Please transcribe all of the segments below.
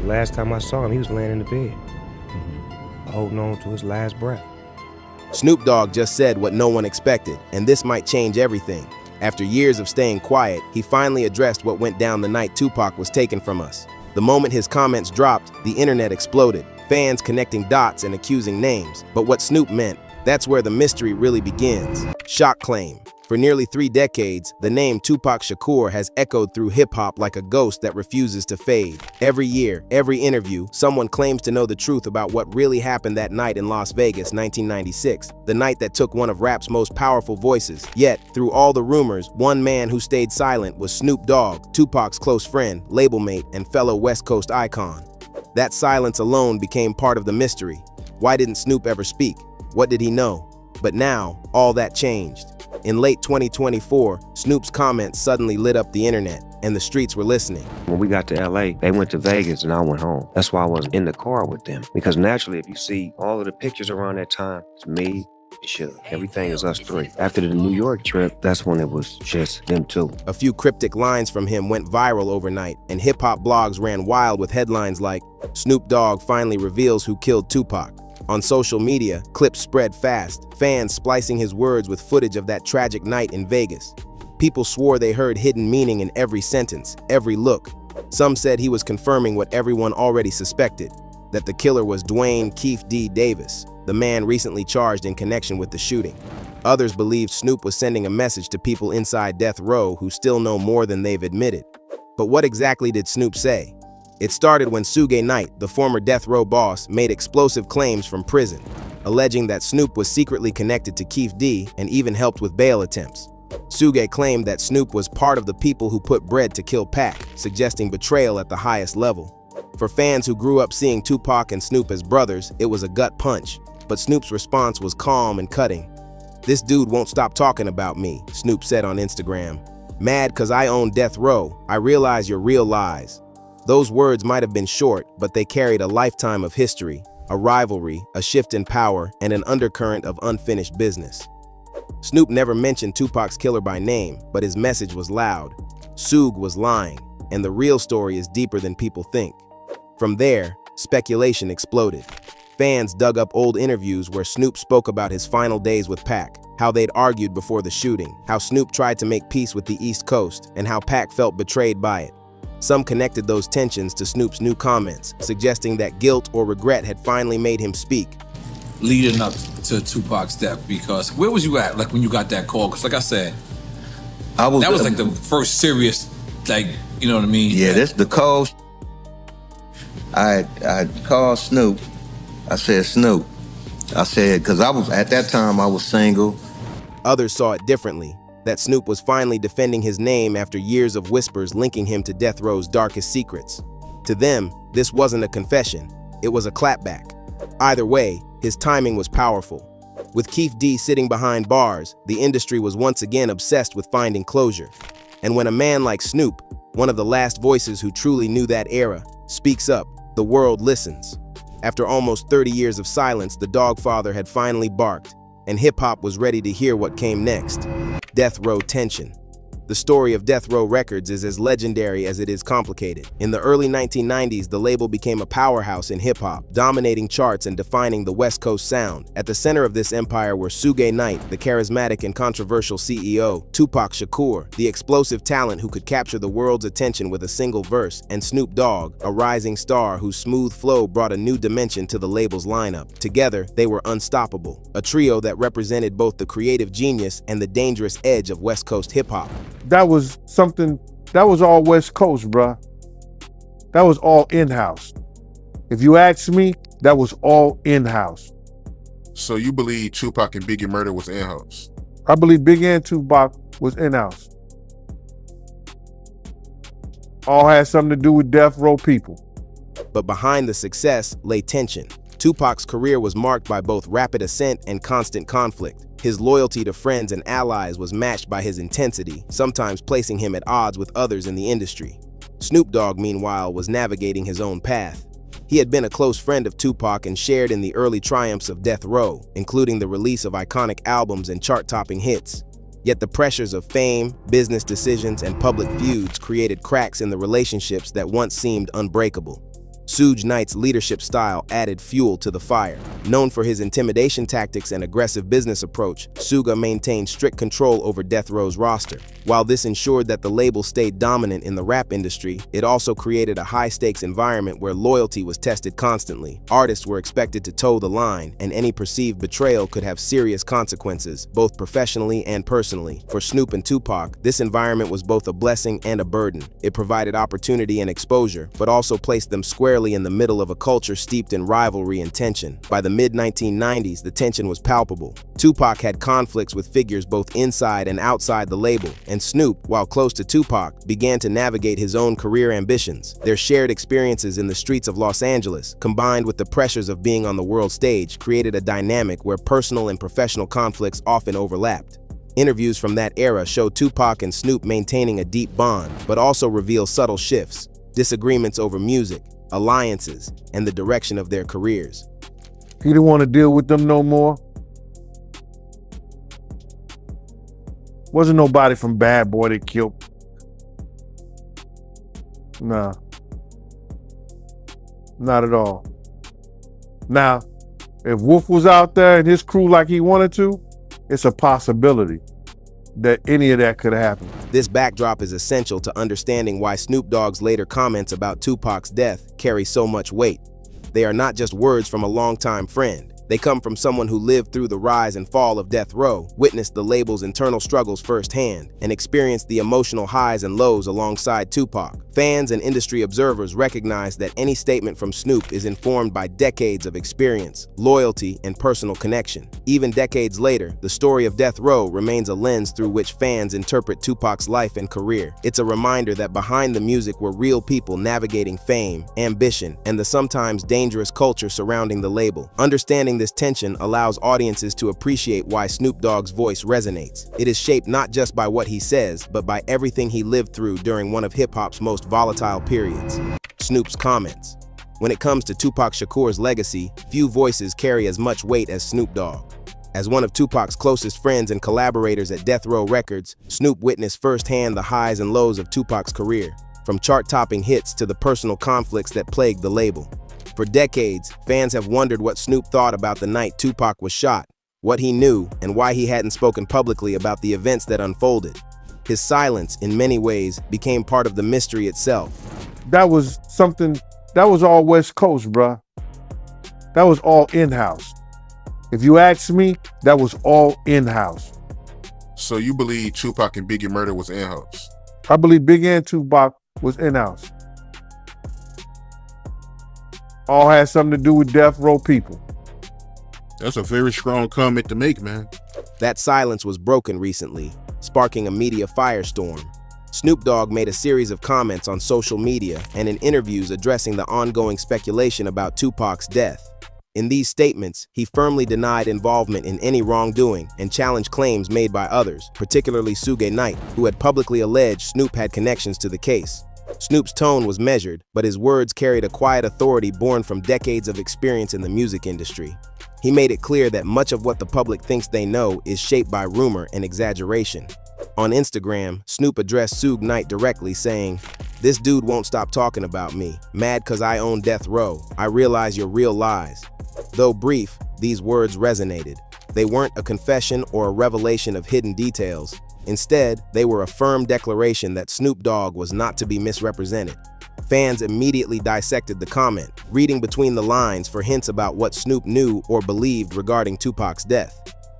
last time I saw him, he was laying in the bed, holding on to his last breath. Snoop Dogg just said what no one expected, and this might change everything. After years of staying quiet, he finally addressed what went down the night Tupac was taken from us. The moment his comments dropped, the internet exploded, fans connecting dots and accusing names. But what Snoop meant, that's where the mystery really begins. Shock claim. For nearly 3 decades, the name Tupac Shakur has echoed through hip-hop like a ghost that refuses to fade. Every year, every interview, someone claims to know the truth about what really happened that night in Las Vegas, 1996, the night that took one of rap's most powerful voices. Yet, through all the rumors, one man who stayed silent was Snoop Dogg, Tupac's close friend, label mate, and fellow West Coast icon. That silence alone became part of the mystery. Why didn't Snoop ever speak? What did he know? But now, all that changed. In late 2024, Snoop's comments suddenly lit up the internet, and the streets were listening. When we got to LA, they went to Vegas and I went home. That's why I wasn't in the car with them. Because naturally, if you see all of the pictures around that time, it's me, Suge. Everything is us 3. After the New York trip, that's when it was just them 2. A few cryptic lines from him went viral overnight, and hip-hop blogs ran wild with headlines like, "Snoop Dogg finally reveals who killed Tupac." On social media, clips spread fast, fans splicing his words with footage of that tragic night in Vegas. People swore they heard hidden meaning in every sentence, every look. Some said he was confirming what everyone already suspected, that the killer was Dwayne Keefe D. Davis, the man recently charged in connection with the shooting. Others believed Snoop was sending a message to people inside death row who still know more than they've admitted. But what exactly did Snoop say? It started when Suge Knight, the former death row boss, made explosive claims from prison, alleging that Snoop was secretly connected to Keefe D and even helped with bail attempts. Suge claimed that Snoop was part of the people who put bread to kill Pac, suggesting betrayal at the highest level. For fans who grew up seeing Tupac and Snoop as brothers, it was a gut punch, but Snoop's response was calm and cutting. "This dude won't stop talking about me," Snoop said on Instagram. "Mad 'cause I own death row. I realize your real lies." Those words might have been short, but they carried a lifetime of history, a rivalry, a shift in power, and an undercurrent of unfinished business. Snoop never mentioned Tupac's killer by name, but his message was loud. Suge was lying, and the real story is deeper than people think. From there, speculation exploded. Fans dug up old interviews where Snoop spoke about his final days with Pac, how they'd argued before the shooting, how Snoop tried to make peace with the East Coast, and how Pac felt betrayed by it. Some connected those tensions to Snoop's new comments, suggesting that guilt or regret had finally made him speak. Leading up to Tupac's death, because where was you at, like, when you got that call? Because like I said, that was like the first serious, like, you know what I mean? Yeah, this the call. I called Snoop. I said, "Snoop," I said, because at that time I was single. Others saw it differently, that Snoop was finally defending his name after years of whispers linking him to death row's darkest secrets. To them, this wasn't a confession, it was a clapback. Either way, his timing was powerful. With Keefe D sitting behind bars, the industry was once again obsessed with finding closure. And when a man like Snoop, one of the last voices who truly knew that era, speaks up, the world listens. After almost 30 years of silence, the Dogfather had finally barked, and hip-hop was ready to hear what came next. Death row tension. The story of Death Row Records is as legendary as it is complicated. In the early 1990s, the label became a powerhouse in hip-hop, dominating charts and defining the West Coast sound. At the center of this empire were Suge Knight, the charismatic and controversial CEO, Tupac Shakur, the explosive talent who could capture the world's attention with a single verse, and Snoop Dogg, a rising star whose smooth flow brought a new dimension to the label's lineup. Together, they were unstoppable, a trio that represented both the creative genius and the dangerous edge of West Coast hip-hop. That was something, that was all West Coast, bruh. That was all in-house. If you ask me, that was all in-house. So you believe Tupac and Biggie murder was in-house? I believe Biggie and Tupac was in-house. All had something to do with death row people. But behind the success lay tension. Tupac's career was marked by both rapid ascent and constant conflict. His loyalty to friends and allies was matched by his intensity, sometimes placing him at odds with others in the industry. Snoop Dogg, meanwhile, was navigating his own path. He had been a close friend of Tupac and shared in the early triumphs of Death Row, including the release of iconic albums and chart-topping hits. Yet the pressures of fame, business decisions, and public feuds created cracks in the relationships that once seemed unbreakable. Suge Knight's leadership style added fuel to the fire. Known for his intimidation tactics and aggressive business approach, Suga maintained strict control over Death Row's roster. While this ensured that the label stayed dominant in the rap industry, it also created a high-stakes environment where loyalty was tested constantly. Artists were expected to toe the line, and any perceived betrayal could have serious consequences, both professionally and personally. For Snoop and Tupac, this environment was both a blessing and a burden. It provided opportunity and exposure, but also placed them squarely in the middle of a culture steeped in rivalry and tension. By the mid-1990s, the tension was palpable. Tupac had conflicts with figures both inside and outside the label, and Snoop, while close to Tupac, began to navigate his own career ambitions. Their shared experiences in the streets of Los Angeles, combined with the pressures of being on the world stage, created a dynamic where personal and professional conflicts often overlapped. Interviews from that era show Tupac and Snoop maintaining a deep bond, but also reveal subtle shifts, disagreements over music, alliances, and the direction of their careers. He didn't want to deal with them no more. Wasn't nobody from Bad Boy that killed. Nah. Not at all. Now, if Wolf was out there and his crew like he wanted to, it's a possibility that any of that could have happened. This backdrop is essential to understanding why Snoop Dogg's later comments about Tupac's death carry so much weight. They are not just words from a longtime friend. They come from someone who lived through the rise and fall of Death Row, witnessed the label's internal struggles firsthand, and experienced the emotional highs and lows alongside Tupac. Fans and industry observers recognize that any statement from Snoop is informed by decades of experience, loyalty, and personal connection. Even decades later, the story of Death Row remains a lens through which fans interpret Tupac's life and career. It's a reminder that behind the music were real people navigating fame, ambition, and the sometimes dangerous culture surrounding the label. Understanding this tension allows audiences to appreciate why Snoop Dogg's voice resonates. It is shaped not just by what he says, but by everything he lived through during one of hip-hop's most volatile periods. Snoop's comments. When it comes to Tupac Shakur's legacy, few voices carry as much weight as Snoop Dogg. As one of Tupac's closest friends and collaborators at Death Row Records, Snoop witnessed firsthand the highs and lows of Tupac's career, from chart-topping hits to the personal conflicts that plagued the label. For decades, fans have wondered what Snoop thought about the night Tupac was shot, what he knew, and why he hadn't spoken publicly about the events that unfolded. His silence, in many ways, became part of the mystery itself. That was something, that was all West Coast, bruh. That was all in-house. If you ask me, that was all in-house. So you believe Tupac and Biggie murder was in-house? I believe Biggie and Tupac was in-house. All had something to do with Death Row people. That's a very strong comment to make, man. That silence was broken recently, sparking a media firestorm. Snoop Dogg made a series of comments on social media and in interviews addressing the ongoing speculation about Tupac's death. In these statements, he firmly denied involvement in any wrongdoing and challenged claims made by others, particularly Suge Knight, who had publicly alleged Snoop had connections to the case. Snoop's tone was measured, but his words carried a quiet authority born from decades of experience in the music industry. He made it clear that much of what the public thinks they know is shaped by rumor and exaggeration. On Instagram, Snoop addressed Suge Knight directly, saying, "This dude won't stop talking about me. Mad 'cause I own Death Row. I realize your real lies." Though brief, these words resonated. They weren't a confession or a revelation of hidden details. Instead, they were a firm declaration that Snoop Dogg was not to be misrepresented. Fans immediately dissected the comment, reading between the lines for hints about what Snoop knew or believed regarding Tupac's death.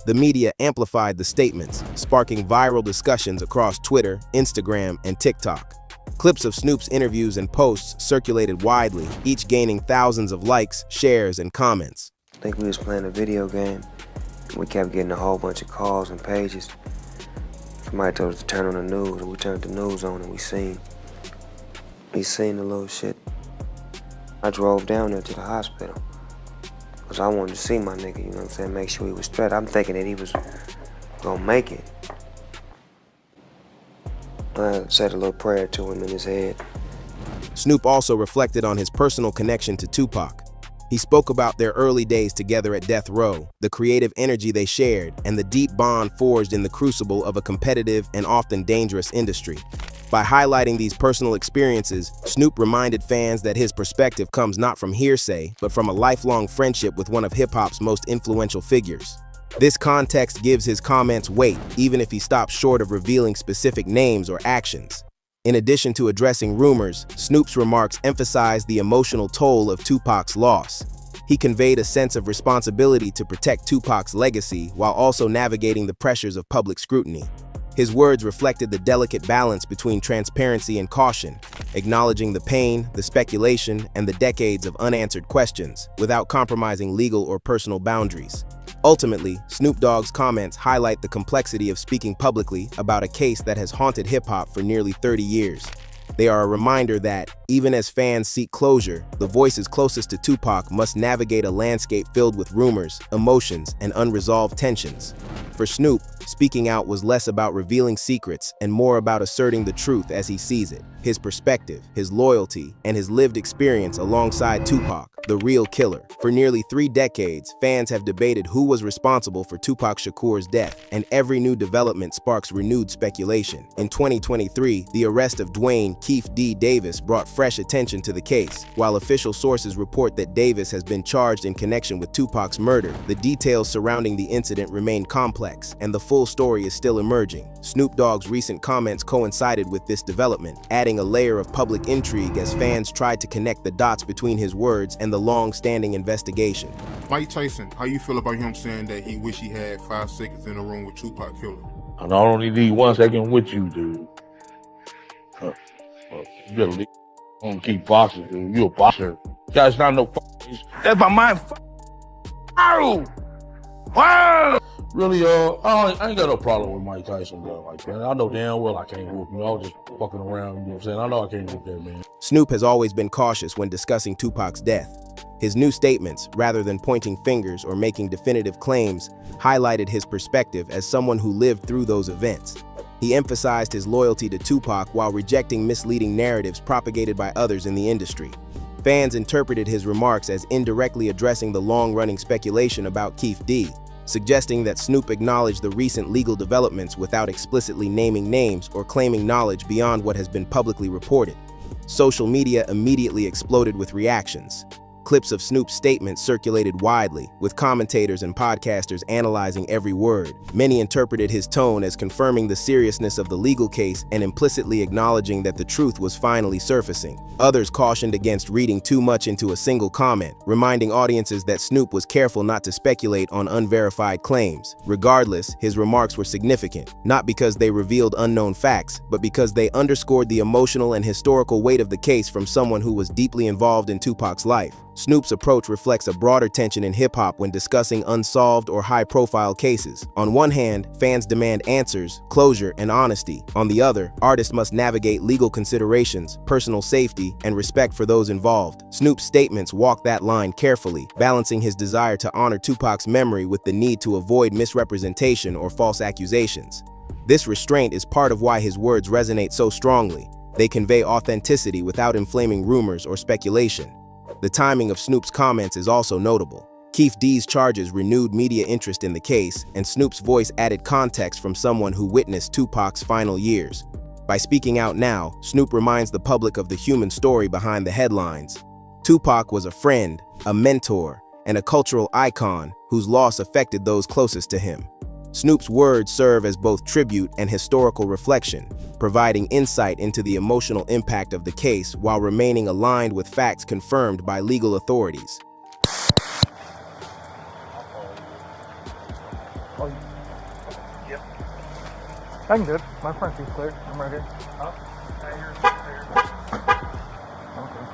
The media amplified the statements, sparking viral discussions across Twitter, Instagram, and TikTok. Clips of Snoop's interviews and posts circulated widely, each gaining thousands of likes, shares, and comments. I think we was playing a video game. We kept getting a whole bunch of calls and pages. Somebody told us to turn on the news, and we turned the news on, and we seen the little shit. I drove down there to the hospital, because I wanted to see my nigga, you know what I'm saying, make sure he was straight. I'm thinking that he was gonna make it. I said a little prayer to him in his head. Snoop also reflected on his personal connection to Tupac. He spoke about their early days together at Death Row, the creative energy they shared, and the deep bond forged in the crucible of a competitive and often dangerous industry. By highlighting these personal experiences, Snoop reminded fans that his perspective comes not from hearsay, but from a lifelong friendship with one of hip-hop's most influential figures. This context gives his comments weight, even if he stops short of revealing specific names or actions. In addition to addressing rumors, Snoop's remarks emphasized the emotional toll of Tupac's loss. He conveyed a sense of responsibility to protect Tupac's legacy while also navigating the pressures of public scrutiny. His words reflected the delicate balance between transparency and caution, acknowledging the pain, the speculation, and the decades of unanswered questions, without compromising legal or personal boundaries. Ultimately, Snoop Dogg's comments highlight the complexity of speaking publicly about a case that has haunted hip-hop for nearly 30 years. They are a reminder that, even as fans seek closure, the voices closest to Tupac must navigate a landscape filled with rumors, emotions, and unresolved tensions. For Snoop, speaking out was less about revealing secrets and more about asserting the truth as he sees it. His perspective, his loyalty, and his lived experience alongside Tupac, the real killer. For nearly 3 decades, fans have debated who was responsible for Tupac Shakur's death, and every new development sparks renewed speculation. In 2023, the arrest of Dwayne "Keith D. Davis brought fresh attention to the case. While official sources report that Davis has been charged in connection with Tupac's murder, the details surrounding the incident remain complex, and the full story is still emerging. Snoop Dogg's recent comments coincided with this development, adding a layer of public intrigue as fans tried to connect the dots between his words and the long-standing investigation. Mike Tyson, how you feel about him saying that he wish he had 5 seconds in a room with Tupac killer? And I only need 1 second with you, dude. You better leave. I'm gonna keep boxing, dude. You a boxer. That's not no that's my mind. Wow! Wow! Really, I ain't got no problem with Mike Tyson, bro. Like, man, I know damn well I can't whoop him. I was just fucking around, you know what I'm saying? I know I can't whoop that man. Snoop has always been cautious when discussing Tupac's death. His new statements, rather than pointing fingers or making definitive claims, highlighted his perspective as someone who lived through those events. He emphasized his loyalty to Tupac while rejecting misleading narratives propagated by others in the industry. Fans interpreted his remarks as indirectly addressing the long-running speculation about Keith D., suggesting that Snoop acknowledged the recent legal developments without explicitly naming names or claiming knowledge beyond what has been publicly reported. Social media immediately exploded with reactions. Clips of Snoop's statements circulated widely, with commentators and podcasters analyzing every word. Many interpreted his tone as confirming the seriousness of the legal case and implicitly acknowledging that the truth was finally surfacing. Others cautioned against reading too much into a single comment, reminding audiences that Snoop was careful not to speculate on unverified claims. Regardless, his remarks were significant, not because they revealed unknown facts, but because they underscored the emotional and historical weight of the case from someone who was deeply involved in Tupac's life. Snoop's approach reflects a broader tension in hip-hop when discussing unsolved or high-profile cases. On one hand, fans demand answers, closure, and honesty. On the other, artists must navigate legal considerations, personal safety, and respect for those involved. Snoop's statements walk that line carefully, balancing his desire to honor Tupac's memory with the need to avoid misrepresentation or false accusations. This restraint is part of why his words resonate so strongly. They convey authenticity without inflaming rumors or speculation. The timing of Snoop's comments is also notable. Keith D's charges renewed media interest in the case, and Snoop's voice added context from someone who witnessed Tupac's final years. By speaking out now, Snoop reminds the public of the human story behind the headlines. Tupac was a friend, a mentor, and a cultural icon whose loss affected those closest to him. Snoop's words serve as both tribute and historical reflection, providing insight into the emotional impact of the case while remaining aligned with facts confirmed by legal authorities. Yep. I can do it. My front seat's clear. I'm right here. Oh, yours is clear. Okay.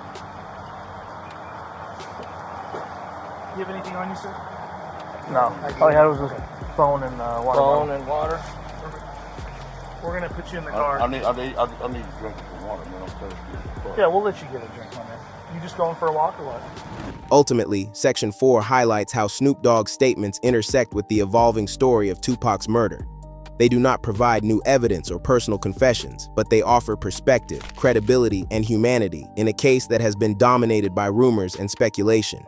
You have anything on you, sir? No. All I had was a phone and water. Phone and water? We're going to put you in the car. I need to drink some water, man. I'm thirsty. Yeah, we'll let you get a drink on there. You just going for a walk or what? Ultimately, Section 4 highlights how Snoop Dogg's statements intersect with the evolving story of Tupac's murder. They do not provide new evidence or personal confessions, but they offer perspective, credibility, and humanity in a case that has been dominated by rumors and speculation.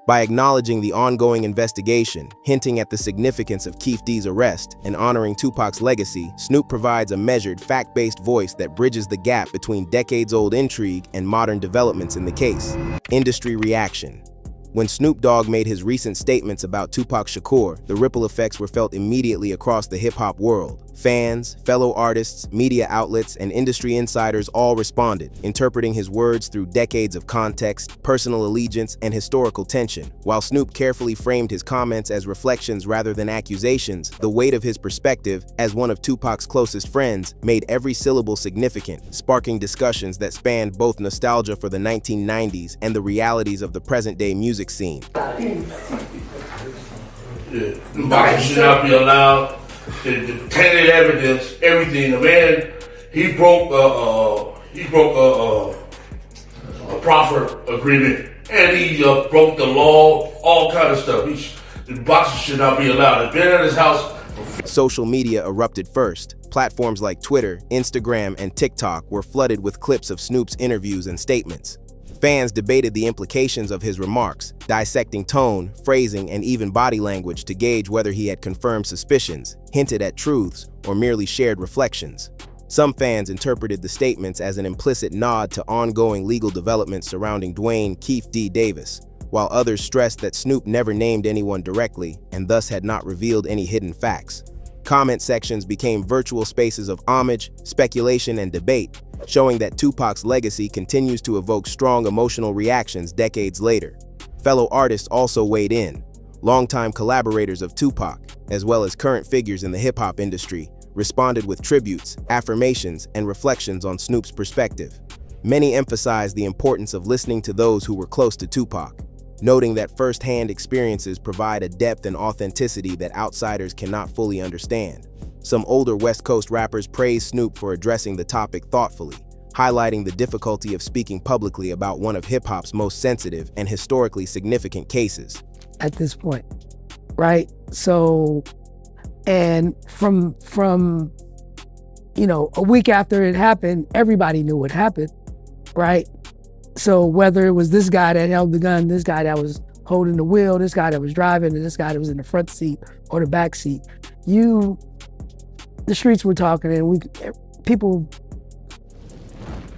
By acknowledging the ongoing investigation, hinting at the significance of Keefe D's arrest, and honoring Tupac's legacy, Snoop provides a measured, fact-based voice that bridges the gap between decades-old intrigue and modern developments in the case. Industry reaction. When Snoop Dogg made his recent statements about Tupac Shakur, the ripple effects were felt immediately across the hip-hop world. Fans, fellow artists, media outlets, and industry insiders all responded, interpreting his words through decades of context, personal allegiance, and historical tension. While Snoop carefully framed his comments as reflections rather than accusations, the weight of his perspective, as one of Tupac's closest friends, made every syllable significant, sparking discussions that spanned both nostalgia for the 1990s and the realities of the present-day music scene. Yeah, boxing should not be allowed. The tainted evidence, everything. The man, he broke a proffer agreement, and he broke the law, all kind of stuff. The boxing should not be allowed. It's been at his house. Social media erupted first. Platforms like Twitter, Instagram, and TikTok were flooded with clips of Snoop's interviews and statements. Fans debated the implications of his remarks, dissecting tone, phrasing, and even body language to gauge whether he had confirmed suspicions, hinted at truths, or merely shared reflections. Some fans interpreted the statements as an implicit nod to ongoing legal developments surrounding Dwayne Keefe D. Davis, while others stressed that Snoop never named anyone directly and thus had not revealed any hidden facts. Comment sections became virtual spaces of homage, speculation, and debate, showing that Tupac's legacy continues to evoke strong emotional reactions decades later. Fellow artists also weighed in. Longtime collaborators of Tupac, as well as current figures in the hip-hop industry, responded with tributes, affirmations, and reflections on Snoop's perspective. Many emphasized the importance of listening to those who were close to Tupac, noting that first-hand experiences provide a depth and authenticity that outsiders cannot fully understand. Some older West Coast rappers praised Snoop for addressing the topic thoughtfully, highlighting the difficulty of speaking publicly about one of hip-hop's most sensitive and historically significant cases. At this point, right? So, and from a week after it happened, everybody knew what happened, right? So whether it was this guy that held the gun, this guy that was holding the wheel, this guy that was driving, and this guy that was in the front seat or the back seat, the streets were talking, and people.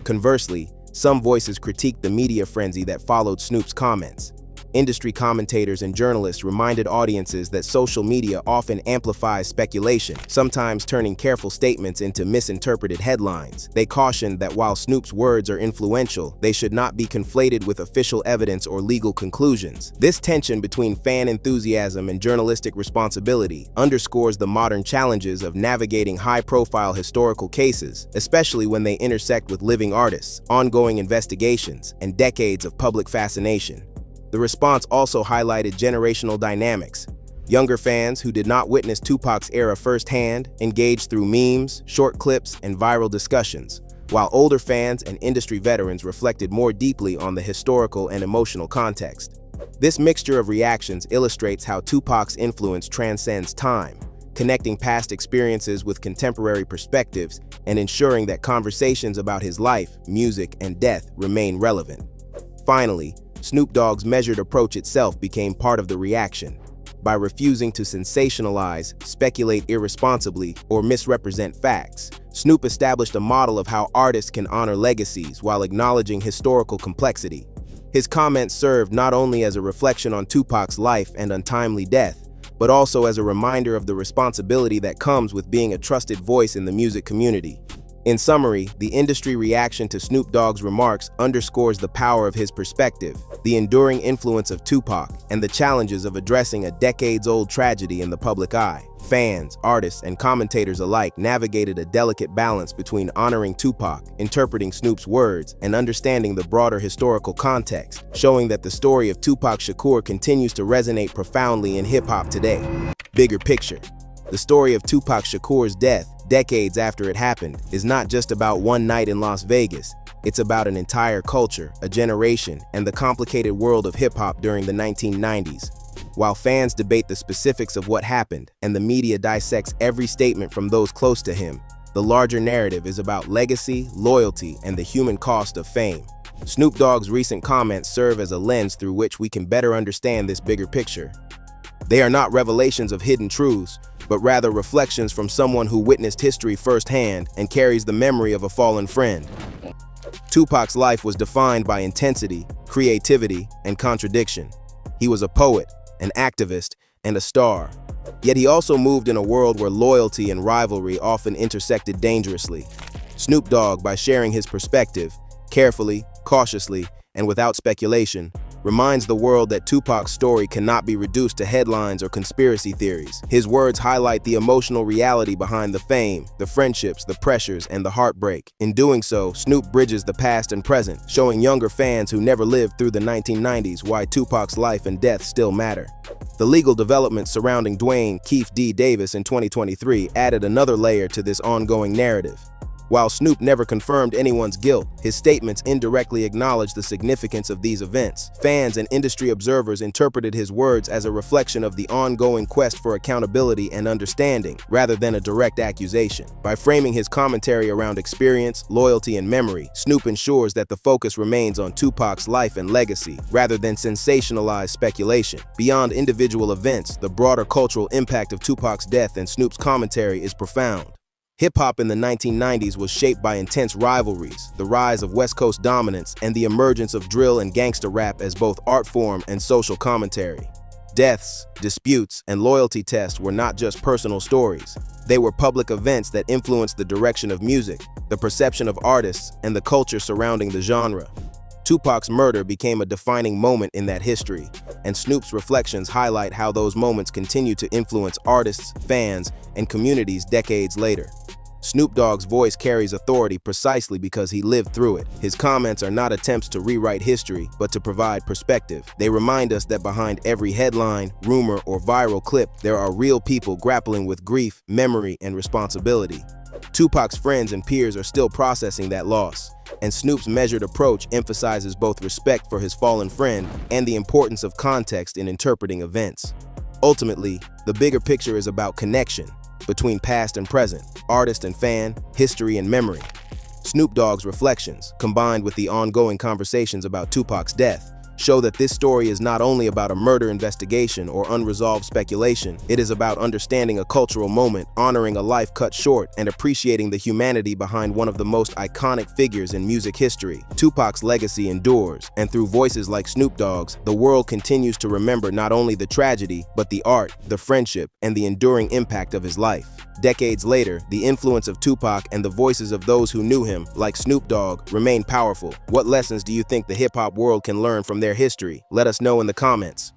Conversely, some voices critiqued the media frenzy that followed Snoop's comments. Industry commentators and journalists reminded audiences that social media often amplifies speculation, sometimes turning careful statements into misinterpreted headlines. They cautioned that while Snoop's words are influential, they should not be conflated with official evidence or legal conclusions. This tension between fan enthusiasm and journalistic responsibility underscores the modern challenges of navigating high-profile historical cases, especially when they intersect with living artists, ongoing investigations, and decades of public fascination. The response also highlighted generational dynamics. Younger fans who did not witness Tupac's era firsthand engaged through memes, short clips, and viral discussions, while older fans and industry veterans reflected more deeply on the historical and emotional context. This mixture of reactions illustrates how Tupac's influence transcends time, connecting past experiences with contemporary perspectives and ensuring that conversations about his life, music, and death remain relevant. Finally, Snoop Dogg's measured approach itself became part of the reaction. By refusing to sensationalize, speculate irresponsibly, or misrepresent facts, Snoop established a model of how artists can honor legacies while acknowledging historical complexity. His comments served not only as a reflection on Tupac's life and untimely death, but also as a reminder of the responsibility that comes with being a trusted voice in the music community. In summary, the industry reaction to Snoop Dogg's remarks underscores the power of his perspective, the enduring influence of Tupac, and the challenges of addressing a decades-old tragedy in the public eye. Fans, artists, and commentators alike navigated a delicate balance between honoring Tupac, interpreting Snoop's words, and understanding the broader historical context, showing that the story of Tupac Shakur continues to resonate profoundly in hip-hop today. Bigger picture. The story of Tupac Shakur's death, decades after it happened, is not just about one night in Las Vegas. It's about an entire culture, a generation, and the complicated world of hip-hop during the 1990s. While fans debate the specifics of what happened, and the media dissects every statement from those close to him, the larger narrative is about legacy, loyalty, and the human cost of fame. Snoop Dogg's recent comments serve as a lens through which we can better understand this bigger picture. They are not revelations of hidden truths, but rather reflections from someone who witnessed history firsthand and carries the memory of a fallen friend. Tupac's life was defined by intensity, creativity, and contradiction. He was a poet, an activist, and a star. Yet he also moved in a world where loyalty and rivalry often intersected dangerously. Snoop Dogg, by sharing his perspective, carefully, cautiously, and without speculation, reminds the world that Tupac's story cannot be reduced to headlines or conspiracy theories. His words highlight the emotional reality behind the fame, the friendships, the pressures, and the heartbreak. In doing so, Snoop bridges the past and present, showing younger fans who never lived through the 1990s why Tupac's life and death still matter. The legal developments surrounding Dwayne Keefe D. Davis in 2023 added another layer to this ongoing narrative. While Snoop never confirmed anyone's guilt, his statements indirectly acknowledged the significance of these events. Fans and industry observers interpreted his words as a reflection of the ongoing quest for accountability and understanding, rather than a direct accusation. By framing his commentary around experience, loyalty, and memory, Snoop ensures that the focus remains on Tupac's life and legacy, rather than sensationalized speculation. Beyond individual events, the broader cultural impact of Tupac's death and Snoop's commentary is profound. Hip-hop in the 1990s was shaped by intense rivalries, the rise of West Coast dominance, and the emergence of drill and gangsta rap as both art form and social commentary. Deaths, disputes, and loyalty tests were not just personal stories. They were public events that influenced the direction of music, the perception of artists, and the culture surrounding the genre. Tupac's murder became a defining moment in that history, and Snoop's reflections highlight how those moments continue to influence artists, fans, and communities decades later. Snoop Dogg's voice carries authority precisely because he lived through it. His comments are not attempts to rewrite history, but to provide perspective. They remind us that behind every headline, rumor, or viral clip, there are real people grappling with grief, memory, and responsibility. Tupac's friends and peers are still processing that loss, and Snoop's measured approach emphasizes both respect for his fallen friend and the importance of context in interpreting events. Ultimately, the bigger picture is about connection between past and present, artist and fan, history and memory. Snoop Dogg's reflections, combined with the ongoing conversations about Tupac's death, show that this story is not only about a murder investigation or unresolved speculation, it is about understanding a cultural moment, honoring a life cut short, and appreciating the humanity behind one of the most iconic figures in music history. Tupac's legacy endures, and through voices like Snoop Dogg's, the world continues to remember not only the tragedy, but the art, the friendship, and the enduring impact of his life. Decades later, the influence of Tupac and the voices of those who knew him, like Snoop Dogg, remain powerful. What lessons do you think the hip-hop world can learn from their history? Let us know in the comments.